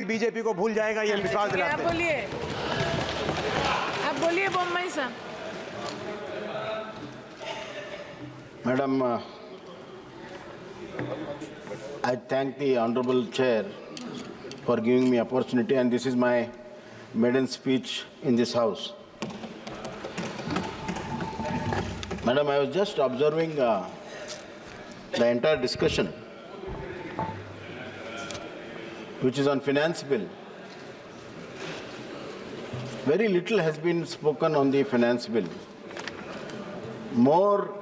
BJP को भूल जाएगा, ये विश्वास दिलाते हैं। आप बोलिए बोम्मई साहब। Madam, I thank the Honorable Chair for giving me opportunity, and this is my maiden speech in this House. Madam, I was just observing the entire discussion, which is on finance bill. Very little has been spoken on the finance bill. More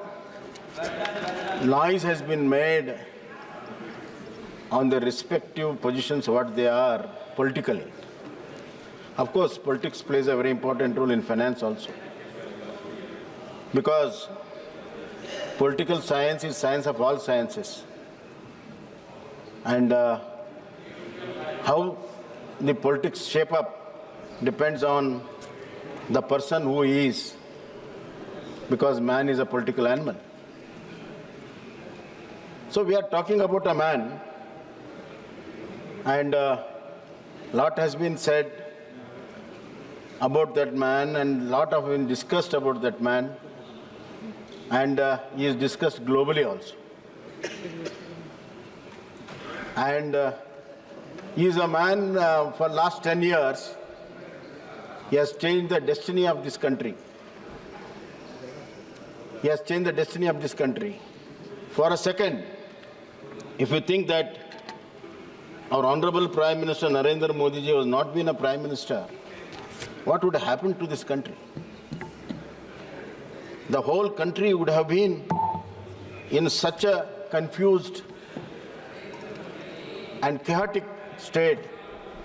noise has been made on the respective positions, what they are politically. Of course, politics plays a very important role in finance also, because political science is science of all sciences. And how the politics shape up depends on the person who he is, because man is a political animal. So we are talking about a man, and lot has been said about that man, and lot have been discussed about that man, and he is discussed globally also. And he is a man for last 10 years, he has changed the destiny of this country. He has changed the destiny of this country. For a second, if you think that our Honorable Prime Minister Narendra Modi ji was not been a Prime Minister, what would have happened to this country? The whole country would have been in such a confused and chaotic state,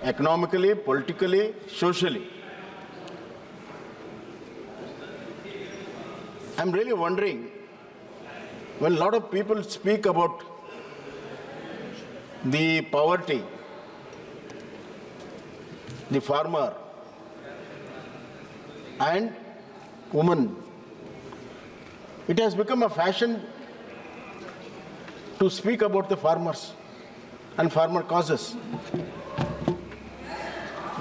economically, politically, socially. I'm really wondering, when a lot of people speak about the poverty, the farmer and woman, it has become a fashion to speak about the farmers and farmer causes.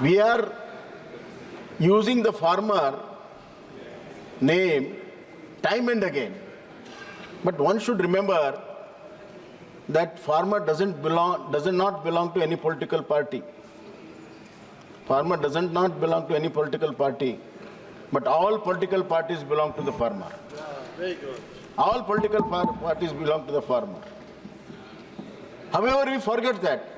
We are using the farmer name time and again, but one should remember that farmer does not belong to any political party. Farmer does not belong to any political party, but all political parties belong to the farmer. Very good. All political parties belong to the farmer. However, we forget that.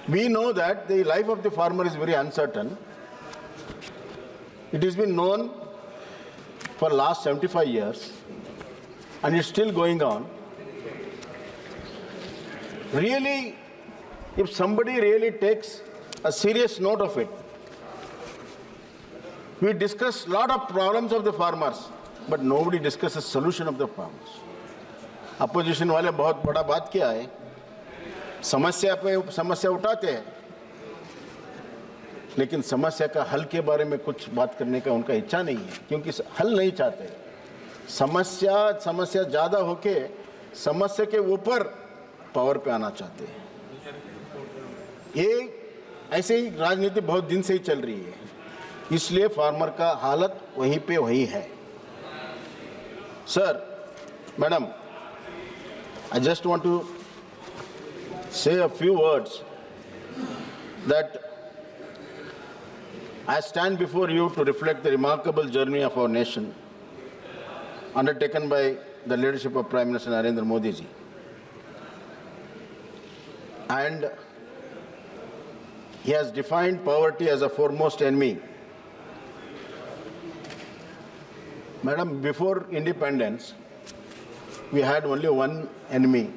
We know that the life of the farmer is very uncertain. It has been known for the last 75 years, and it's still going on. Really, if somebody really takes a serious note of it, we discuss a lot of problems of the farmers, but nobody discusses solution of the farmers. Opposition वाले बहुत बड़ा बात किया है, समस्या पे समस्या उठाते हैं, लेकिन समस्या का हल के बारे में कुछ बात करने का उनका इच्छा नहीं है, क्योंकि हल नहीं चाहते। समस्या ज़्यादा होके समस्या के ऊपर पावर पे आना चाहते हैं। ये ऐसे ही राजनीति बहुत दिन से ही चल रही है, इसलिए फार्मर का हालत वहीं पे वही है। Sir, madam, I just want to say a few words that I stand before you to reflect the remarkable journey of our nation undertaken by the leadership of Prime Minister Narendra Modi ji. And he has defined poverty as a foremost enemy. Madam, before independence, we had only one enemy,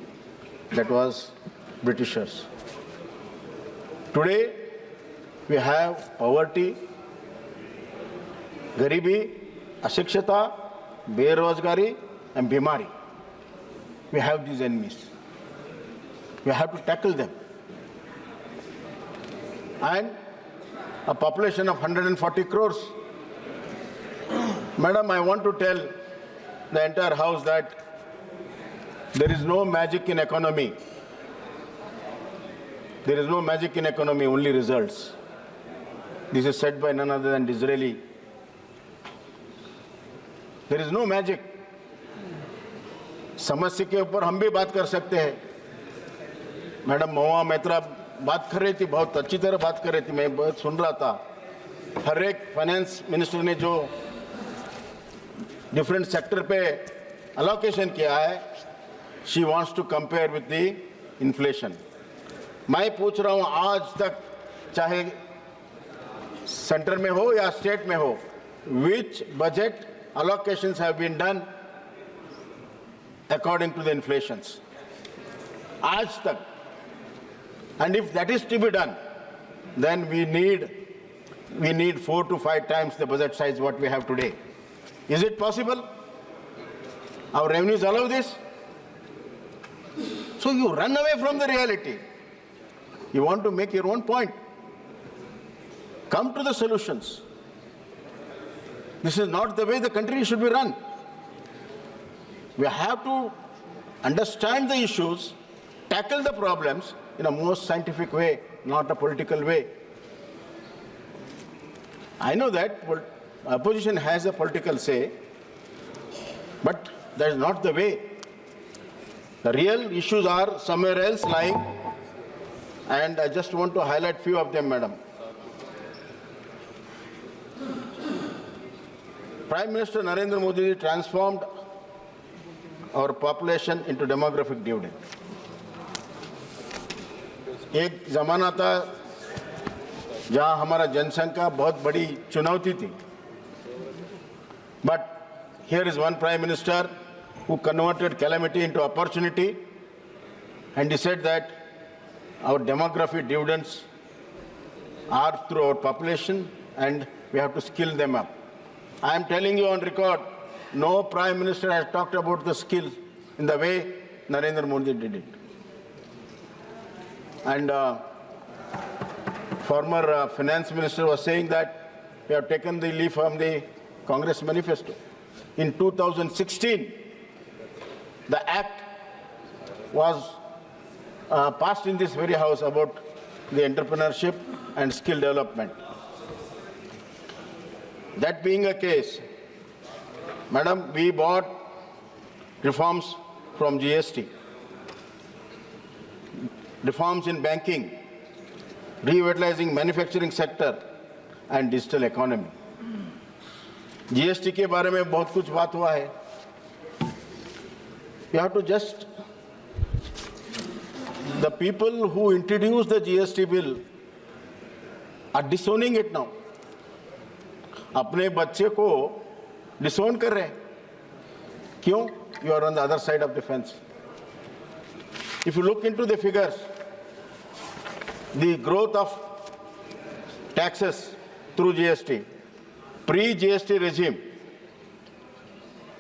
that was Britishers. Today, we have poverty, garibi, ashikshata, berozgari, and bimari. We have these enemies. We have to tackle them. And a population of 140 crores. Madam, I want to tell the entire House that there is no magic in economy. There is no magic in economy, only results. This is said by none other than Disraeli. There is no magic. समस्या के ऊपर हम भी बात कर सकते हैं. Madam महुआ मैत्रा बात कर रही थी, बहुत अच्छी तरह बात कर रही थी, मैं बहुत सुन रहा था. हर एक फाइनेंस मिनिस्टर ने जो डिफरेंट सेक्टर पे अलोकेशन किया है, she wants to compare with the inflation. मैं पूछ रहा हूं, आज तक चाहे सेंटर में हो या स्टेट में हो, which budget allocations have been done according to the inflations? आज तक. And if that is to be done, then we need 4 to 5 times the budget size what we have today. Is it possible? Our revenues allow this? So you run away from the reality. You want to make your own point. Come to the solutions. This is not the way the country should be run. We have to understand the issues, tackle the problems in a most scientific way, not a political way. I know that opposition has a political say, but that is not the way. The real issues are somewhere else lying, and I just want to highlight few of them, madam. Prime Minister Narendra Modi transformed our population into demographic dividend. एक जमाना था जहां हमारा जनसंख्या बहुत बड़ी चुनौती थी. But here is one Prime Minister who converted calamity into opportunity, and he said that our demographic dividends are through our population and we have to skill them up. I am telling you on record, no Prime Minister has talked about the skill in the way Narendra Modi did it. And former Finance Minister was saying that we have taken the leaf from the Congress manifesto. In 2016, the act was passed in this very house about the entrepreneurship and skill development. That being a case, madam, we bought reforms from GST, reforms in banking, revitalizing manufacturing sector and digital economy. GST के बारे में बहुत कुछ बात हुआ है. You have to just, the people who introduced the GST bill are disowning it now. अपने बच्चे को disown कर रहे हैं. क्यों? You are on the other side of the fence. If you look into the figures, the growth of taxes through GST, pre-GST regime,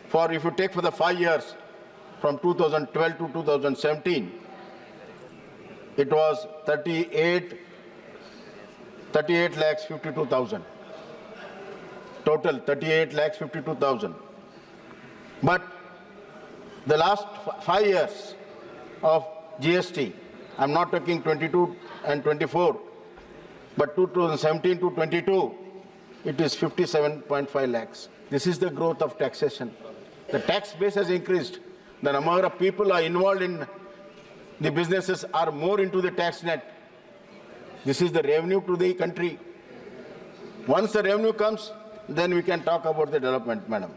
for if you take for the 5 years from 2012 to 2017, it was 38 lakhs 52,000. Total 38 lakhs 52,000. But the last 5 years of GST, I'm not talking 22 and 24, but 2017 to 22, it is 57.5 lakhs. This is the growth of taxation. The tax base has increased. The number of people are involved in the businesses are more into the tax net. This is the revenue to the country. Once the revenue comes, then we can talk about the development, madam.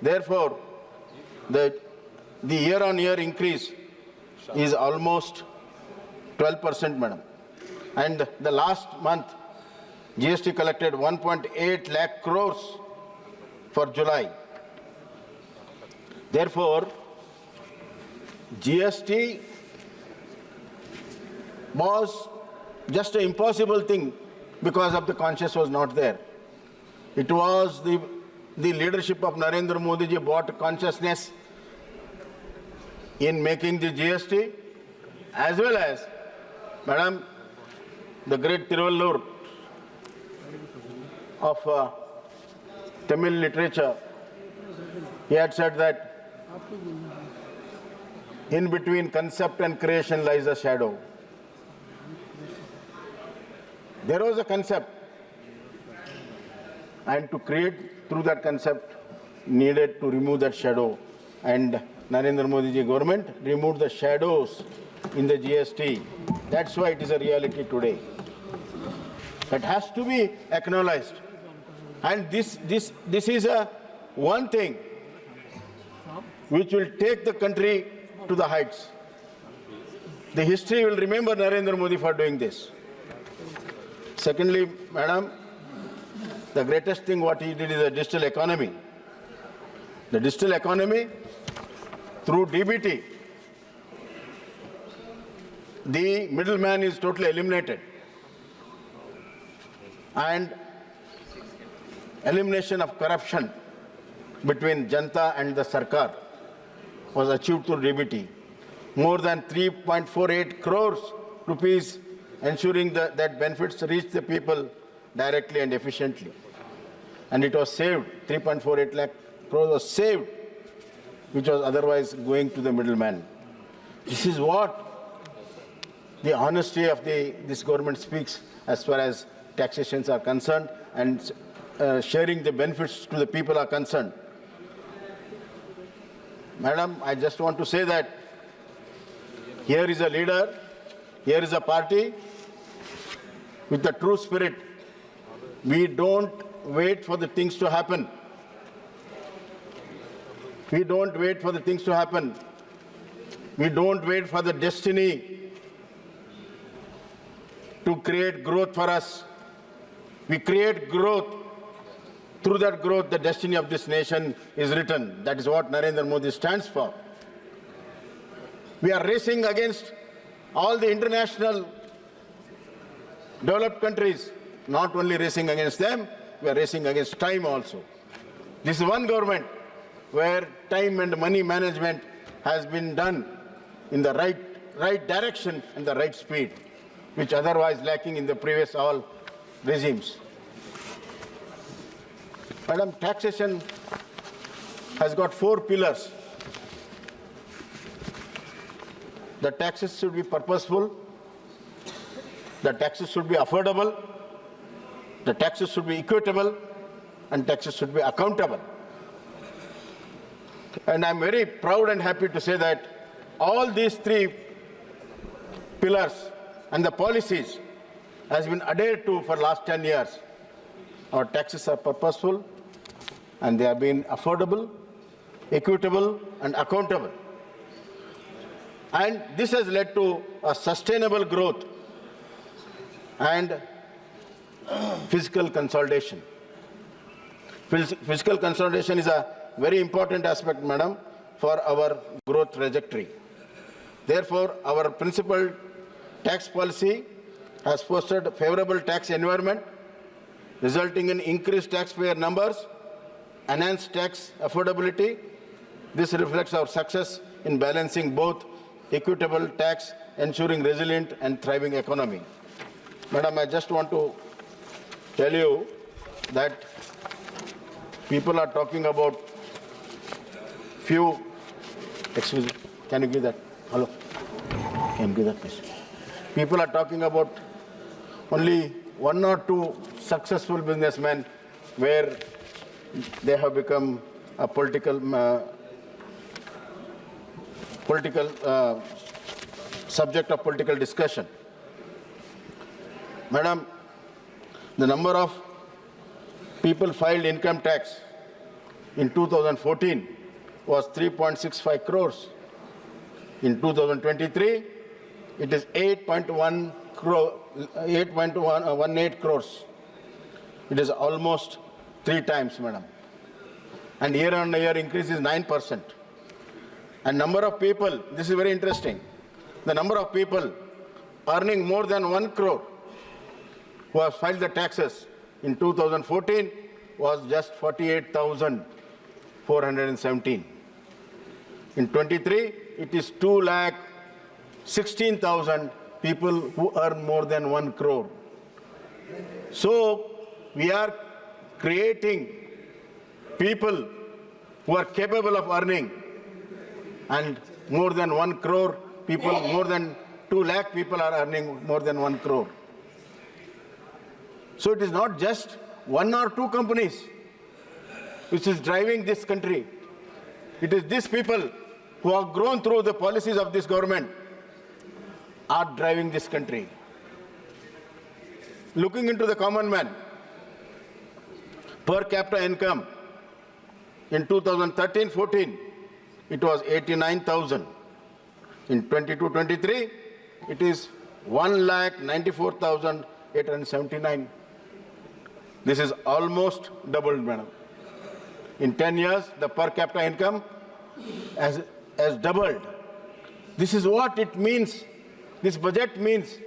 Therefore, the year-on-year increase is almost 12%, madam. And the last month, GST collected 1.8 lakh crores for July. Therefore, GST was just an impossible thing because of the conscience was not there. It was the leadership of Narendra Modi ji brought consciousness in making the GST, as well as, madam, the great Tiruvallur of Tamil literature, he had said that in between concept and creation lies a shadow. There was a concept, and to create through that concept needed to remove that shadow, and Narendra Modi ji government removed the shadows in the GST. That's why it is a reality today. That has to be acknowledged. And this is a one thing which will take the country to the heights. The history will remember Narendra Modi for doing this. Secondly, madam, the greatest thing what he did is the digital economy. The digital economy, through DBT, the middleman is totally eliminated. And elimination of corruption between Janta and the Sarkar was achieved through DBT. More than 3.48 crores rupees ensuring that benefits reach the people directly and efficiently. And it was saved, 3.48 lakh crores was saved, which was otherwise going to the middleman. This is what the honesty of this government speaks as far as taxations are concerned and sharing the benefits to the people are concerned. Madam, I just want to say that here is a leader, here is a party with the true spirit. We don't wait for the things to happen. We don't wait for the things to happen. We don't wait for the destiny to create growth for us. We create growth. Through that growth, the destiny of this nation is written. That is what Narendra Modi stands for. We are racing against all the international developed countries. Not only racing against them, we are racing against time also. This is one government where time and money management has been done in the right direction and the right speed, which otherwise lacking in the previous all regimes. Madam, taxation has got 4 pillars. The taxes should be purposeful, the taxes should be affordable, the taxes should be equitable, and taxes should be accountable. And I'm very proud and happy to say that all these 3 pillars and the policies has been adhered to for last 10 years. Our taxes are purposeful and they are being affordable, equitable, and accountable. And this has led to a sustainable growth and fiscal consolidation. Fiscal consolidation is a very important aspect, madam, for our growth trajectory. Therefore, our principal tax policy has fostered a favorable tax environment, resulting in increased taxpayer numbers, enhanced tax affordability. This reflects our success in balancing both equitable tax, ensuring resilient and thriving economy. Madam, I just want to tell you that people are talking about excuse me, can you give that? Hello? Can you give that, please? People are talking about only 1 or 2 successful businessmen where they have become a political subject of political discussion. Madam, the number of people filed income tax in 2014 was 3.65 crores. In 2023, it is 8.18 crores. It is almost 3 times, madam. And year-on-year increase is 9%. And number of people, this is very interesting, the number of people earning more than 1 crore who have filed the taxes in 2014 was just 48,417. In 23, it is 2,16,000 people who earn more than 1 crore. So we are creating people who are capable of earning, and more than 1 crore people, more than 2 lakh people are earning more than 1 crore. So it is not just one or two companies which is driving this country. It is these people who have grown through the policies of this government are driving this country. Looking into the common man, per capita income in 2013-14, it was 89,000. In 22-23, it is 1,94,879. This is almost doubled, madam. In 10 years, the per capita income has doubled. This is what it means. This budget means,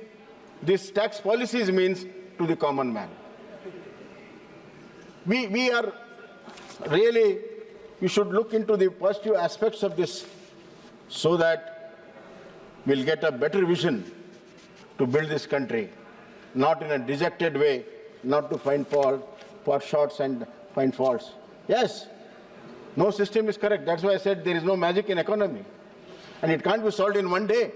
this tax policies means to the common man. We are really, we should look into the positive aspects of this so that we'll get a better vision to build this country, not in a dejected way, not to find fault, shots and find faults. Yes, no system is correct. That's why I said there is no magic in economy. And it can't be solved in one day.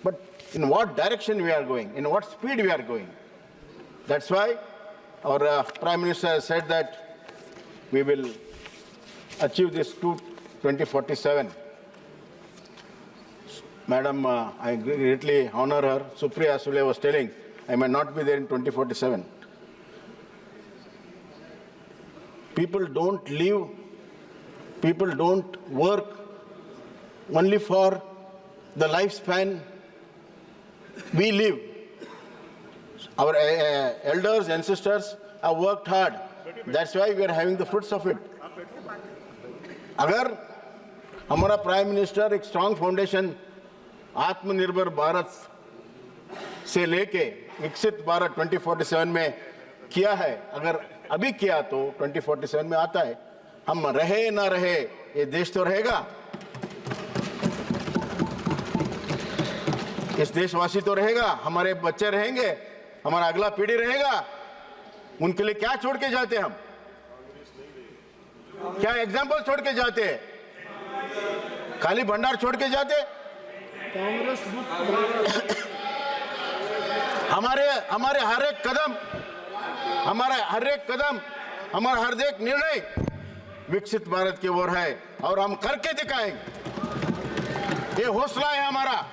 But in what direction we are going, in what speed we are going. That's why our Prime Minister has said that we will achieve this to 2047. Madam, I greatly honor her. Supriya Sule was telling, I may not be there in 2047. People don't live, people don't work only for the lifespan we live. Our elders, ancestors have worked hard. That's why we are having the fruits of it. अगर हमारा prime minister एक strong foundation आत्मनिर्भर भारत से लेके विकसित भारत 2047 में किया है, अगर अभी किया तो 2047 में आता है, हम रहे ना रहे ये देश तो रहेगा, इस देशवासी तो रहेगा, हमारे बच्चे रहेंगे, हमारा अगला पीढ़ी रहेगा, उनके लिए क्या छोड़ के जाते हम, क्या एग्जाम्पल छोड़ के जाते, खाली भंडार छोड़ के जाते, हमारे हर एक कदम, हमारा हर एक निर्णय विकसित भारत की ओर है और हम करके दिखाएंगे। ये हौसला है हमारा,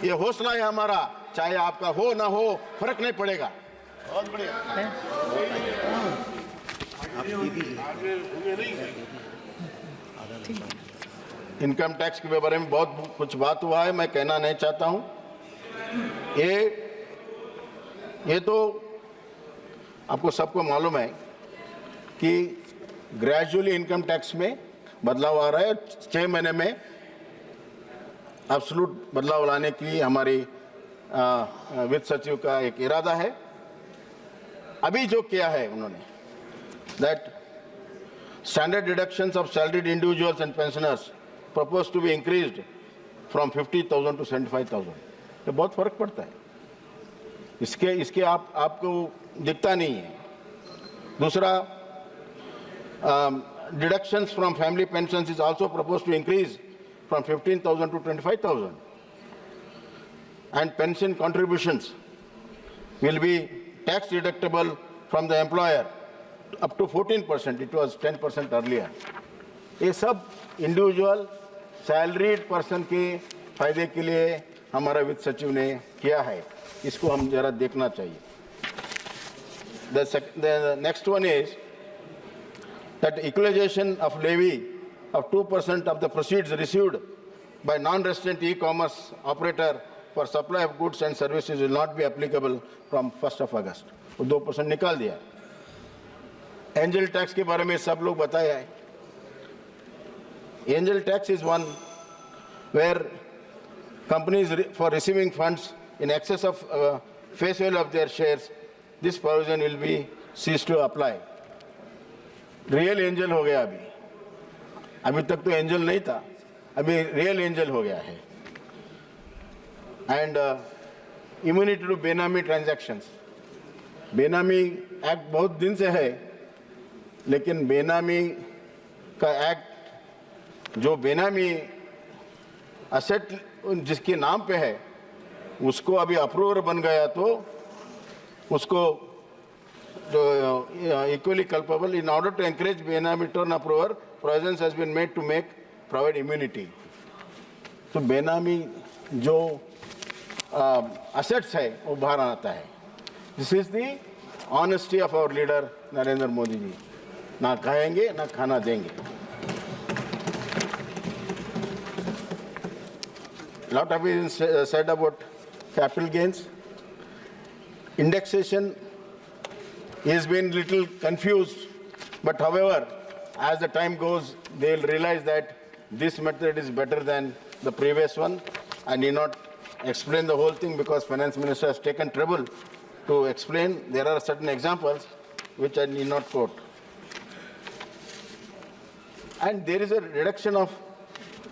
ये हौसला है हमारा, चाहे आपका हो ना हो फर्क नहीं पड़ेगा। बहुत बढ़िया। इनकम टैक्स के बारे में बहुत कुछ बात हुआ है, मैं कहना नहीं चाहता हूं। ये तो आपको सबको मालूम है कि ग्रेजुअली इनकम टैक्स में बदलाव आ रहा है। 6 महीने में एब्सोल्यूट बदलाव लाने की हमारी वित्त सचिव का एक इरादा है। अभी जो किया है उन्होंने, that standard deductions of salaried individuals and pensioners propose to be increased from 50,000 to 75,000। तो बहुत फर्क पड़ता है, इसके आपको दिखता नहीं है। दूसरा, deductions from family pensions is also propose to increase from 15,000 to 25,000, and pension contributions will be tax deductible from the employer up to 14%. It was 10% earlier. ये सब इंडिविजुअल सैलरीड पर्सन के फायदे के लिए हमारा वित्त सचिव ने किया है, इसको हम जरा देखना चाहिए। The next one is that equalization of levy of 2% of the proceeds received by non-resident e-commerce operator for supply of goods and services will not be applicable from 1st of August. वो 2% निकाल दिया। Angel tax के बारे में सब लोग बताया है। Angel tax is one where companies for receiving funds in excess of face value of their shares, this provision will be ceased to apply. Real angel हो गया अभी तक तो एंजल नहीं था, अभी रियल एंजल हो गया है। एंड इम्यूनिटी टू बेनामी ट्रांजैक्शंस, बेनामी एक्ट बहुत दिन से है, लेकिन बेनामी का एक्ट, जो बेनामी असेट जिसके नाम पे है उसको अभी अप्रूवर बन गया तो usko equally culpable. In order to encourage Benami turnover, provisions has been made to provide immunity. So Benami जो assets है वो बाहर आता है. This is the honesty of our leader Narendra Modi ji. ना खाएंगे ना खाना देंगे. Lot have been said about capital gains. Indexation has been little confused, but however, as the time goes, they will realize that this method is better than the previous one. I need not explain the whole thing because Finance Minister has taken trouble to explain. There are certain examples which I need not quote. And there is a reduction of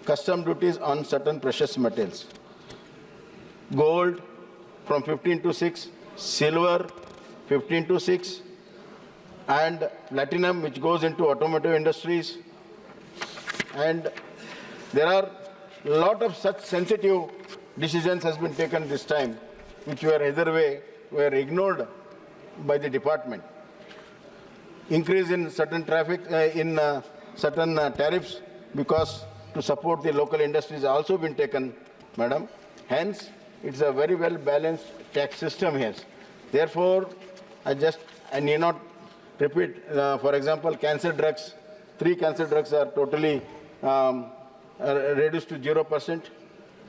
custom duties on certain precious metals. Gold from 15 to 6, silver 15 to 6, and platinum which goes into automotive industries. And there are a lot of such sensitive decisions has been taken this time, which were either way were ignored by the department. Increase in certain traffic, certain tariffs because to support the local industries also been taken, madam. Hence, it's a very well balanced tax system here. Therefore, I need not repeat, for example, cancer drugs, 3 cancer drugs are totally reduced to 0%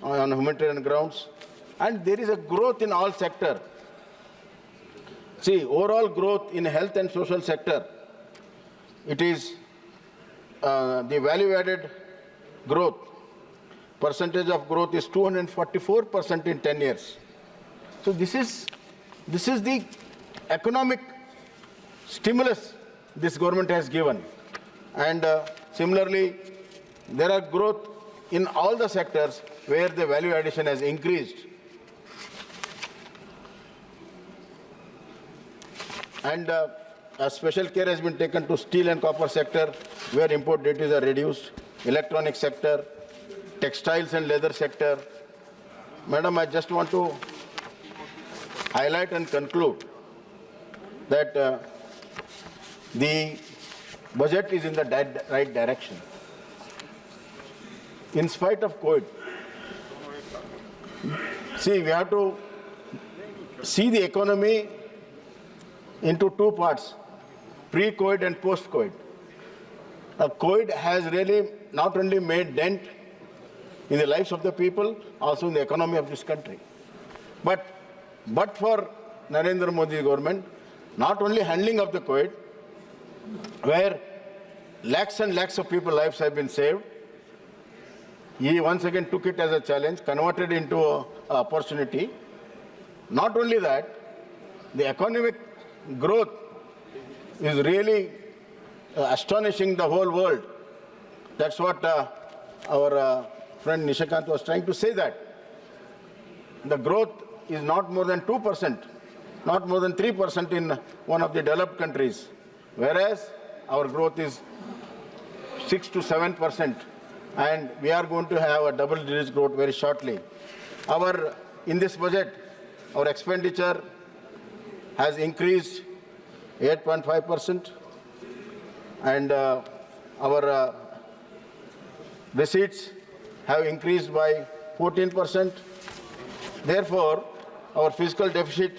on humanitarian grounds. And there is a growth in all sectors. See, overall growth in health and social sector, it is the value-added growth, percentage of growth is 244% in 10 years. So this is the economic stimulus this government has given. And similarly, there are growth in all the sectors where the value addition has increased. And a special care has been taken to steel and copper sector where import duties are reduced, electronic sector, textiles and leather sector. Madam, I just want to highlight and conclude that the budget is in the right direction. In spite of COVID, see, we have to see the economy into 2 parts, pre-COVID and post-COVID. COVID has really not only made dent in the lives of the people, also in the economy of this country. But for Narendra Modi government, not only handling of the COVID, where lakhs and lakhs of people's lives have been saved, he once again took it as a challenge, converted into an opportunity. Not only that, the economic growth is really astonishing the whole world. That's what our friend Nishikant was trying to say, that the growth is not more than 2%, not more than 3% in one of the developed countries, whereas our growth is 6 to 7%, and we are going to have a double-digit growth very shortly. In this budget, our expenditure has increased 8.5%, and our receipts have increased by 14%. Therefore, our fiscal deficit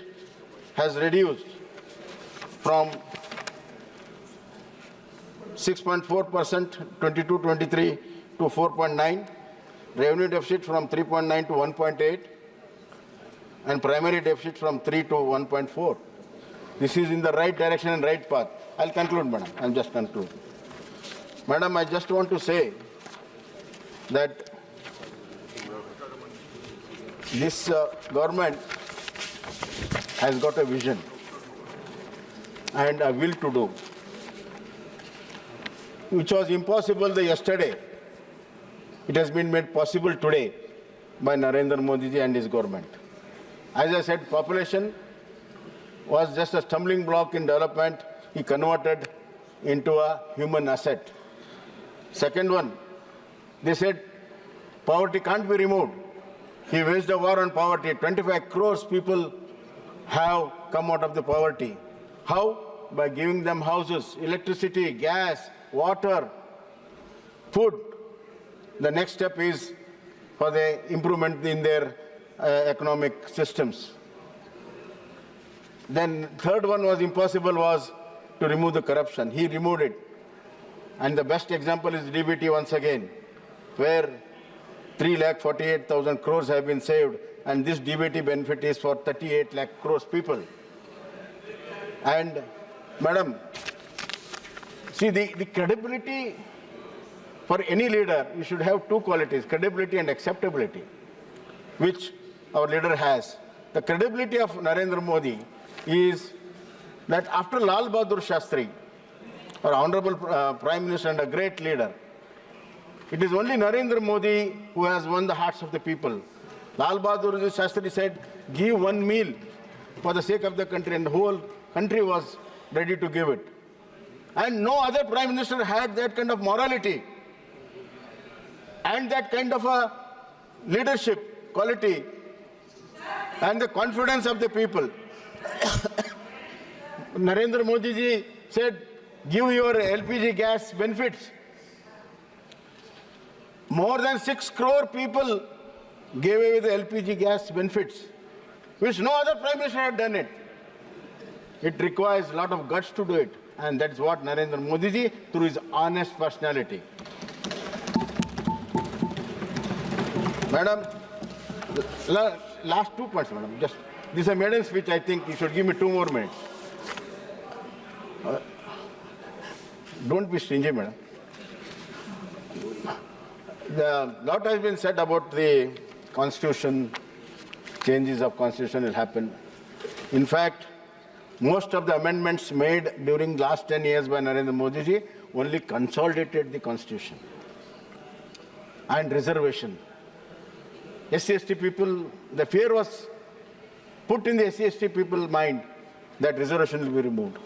has reduced from 6.4% 22-23 to 4.9, revenue deficit from 3.9 to 1.8, and primary deficit from 3 to 1.4. This is in the right direction and right path. I'll conclude, madam. I'll just conclude. Madam, I just want to say that this government has got a vision and a will to do, which was impossible yesterday. It has been made possible today by Narendra Modi ji and his government. As I said, population was just a stumbling block in development. He converted into a human asset. Second one, they said poverty can't be removed. He waged a war on poverty. 25 crores people have come out of the poverty. How? By giving them houses, electricity, gas, water, food. The next step is for the improvement in their economic systems. Then third one was impossible was to remove the corruption. He removed it. And the best example is DBT once again, where 3,48,000 crores have been saved, and this DBT benefit is for 38 lakh crores people. And madam, see the credibility for any leader, you should have two qualities, credibility and acceptability, which our leader has. The credibility of Narendra Modi is that after Lal Bahadur Shastri, our honorable Prime Minister and a great leader, it is only Narendra Modi who has won the hearts of the people. Lal Bahadur Shastri said, give one meal for the sake of the country, and the whole country was ready to give it. And no other Prime Minister had that kind of morality and that kind of a leadership quality and the confidence of the people. Narendra Modi ji said, give your LPG gas benefits. More than 6 crore people gave away the LPG gas benefits, which no other Prime Minister had done it. It requires a lot of guts to do it, and that's what Narendra Modi ji, through his honest personality. Madam, last 2 points, madam. Just this is a maiden speech. I think you should give me 2 more minutes. Don't be stingy, madam. A lot has been said about the constitution, changes of constitution will happen. In fact, most of the amendments made during last 10 years by Narendra Modi ji only consolidated the constitution. And reservation. SC/ST people, the fear was put in the SC/ST people's mind that reservation will be removed.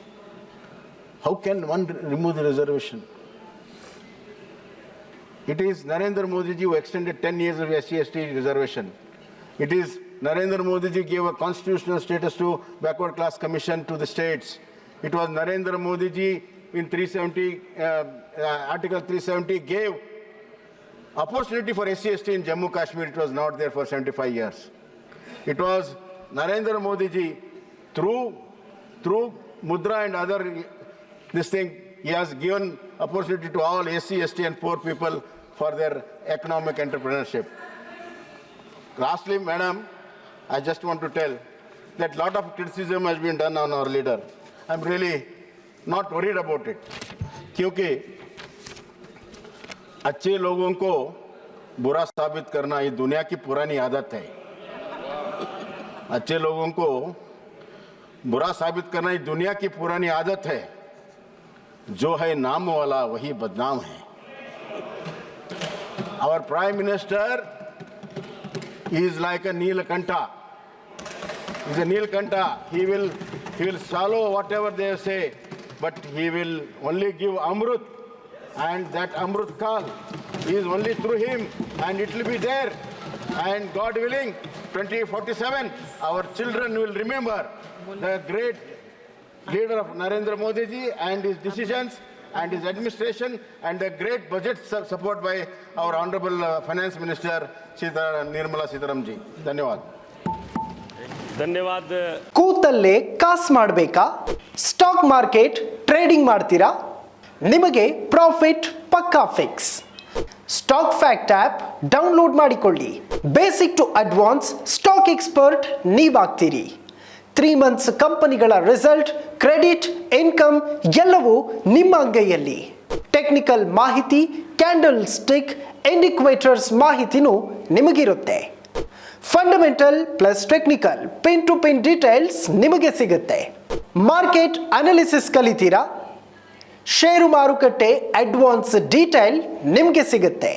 How can one remove the reservation? It is Narendra Modi ji who extended 10 years of SC/ST reservation. It is Narendra Modi ji gave a constitutional status to backward class commission to the states. It was Narendra Modi ji in 370, Article 370 gave opportunity for SC/ST in Jammu Kashmir. It was not there for 75 years. It was Narendra Modi ji through Mudra and other this thing, he has given opportunity to all SC/ST and poor people for their economic entrepreneurship. Lastly, madam, I just want to tell that a lot of criticism has been done on our leader. I'm really not worried about it. क्योंकि अच्छे लोगों को बुरा साबित करना ये दुनिया की पुरानी आदत है. अच्छे लोगों को बुरा साबित करना ये दुनिया की पुरानी आदत है. जो है नाम वाला वही बदनाम है. Our Prime Minister is like a Neelakanta. He's a Neelakanta. He will swallow whatever they say, but he will only give Amrut, and that Amrut Kal is only through him, and it will be there. And God willing, 2047, our children will remember the great leader of Narendra Modi ji and his decisions and his administration and the great budget support by our Honorable Finance Minister Nirmala Sitharaman ji. Dhanyawad. ಧನ್ಯವಾದ. ಕೂತಲ್ಲೇ ಕಾಸು ಮಾಡಬೇಕಾ? Stock market trading ಮಾಡ್ತೀರಾ? ನಿಮಗೆ profit ಪಕ್ಕಾ fix. Stock fact app download ಮಾಡಿಕೊಳ್ಳಿ. Basic to advance stock expert ನೀವಾಗ್ತೀರಿ. 3 months ಕಂಪನಿಗಳ ರಿಸಲ್ಟ್, ಕ್ರೆಡಿಟ್, ಇನ್ಕಮ್ ಎಲ್ಲವೂ ನಿಮ್ಮ ಅಂಗೈಯಲ್ಲಿ. ಟೆಕ್ನಿಕಲ್ ಮಾಹಿತಿ, ಕ್ಯಾಂಡಲ್ ಸ್ಟಿಕ್, ಇಂಡಿಕೇಟರ್ಸ್ ಮಾಹಿತಿನೂ ನಿಮಗಿರುತ್ತೆ. Fundamental plus technical pin to pin details ನಿಮಗೆ ಸಿಗುತ್ತೆ. Market analysis ಕಲಿತೀರಾ? ಷೇರು ಮಾರುಕಟ್ಟೆ ಅಡ್ವಾನ್ಸ್ ಡೀಟೇಲ್ ನಿಮಗೆ ಸಿಗುತ್ತೆ.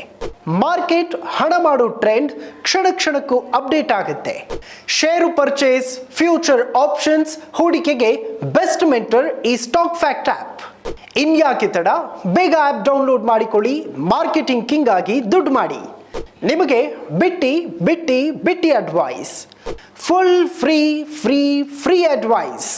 ಮಾರ್ಕೆಟ್ ಹಣ ಮಾಡೋ ಟ್ರೆಂಡ್ ಕ್ಷಣ ಕ್ಷಣಕ್ಕೂ ಅಪ್ಡೇಟ್ ಆಗುತ್ತೆ. ಷೇರು ಪರ್ಚೇಸ್, ಫ್ಯೂಚರ್ ಆಪ್ಷನ್ಸ್, ಹೂಡಿಕೆಗೆ ಬೆಸ್ಟ್ ಮೆಂಟರ್ ಈ ಸ್ಟಾಕ್ ಫ್ಯಾಕ್ಟ್ ಆ್ಯಪ್. ಇನ್ಯಾಕೆ ತಡ? ಬೇಗ ಆ್ಯಪ್ ಡೌನ್ಲೋಡ್ ಮಾಡಿಕೊಳ್ಳಿ. ಮಾರ್ಕೆಟಿಂಗ್ ಕಿಂಗ್ ಆಗಿ ದುಡ್ಡು ಮಾಡಿ. ನಿಮಗೆ ಬಿಟ್ಟಿ ಬಿಟ್ಟಿ ಬಿಟ್ಟಿ advice, full free free free advice.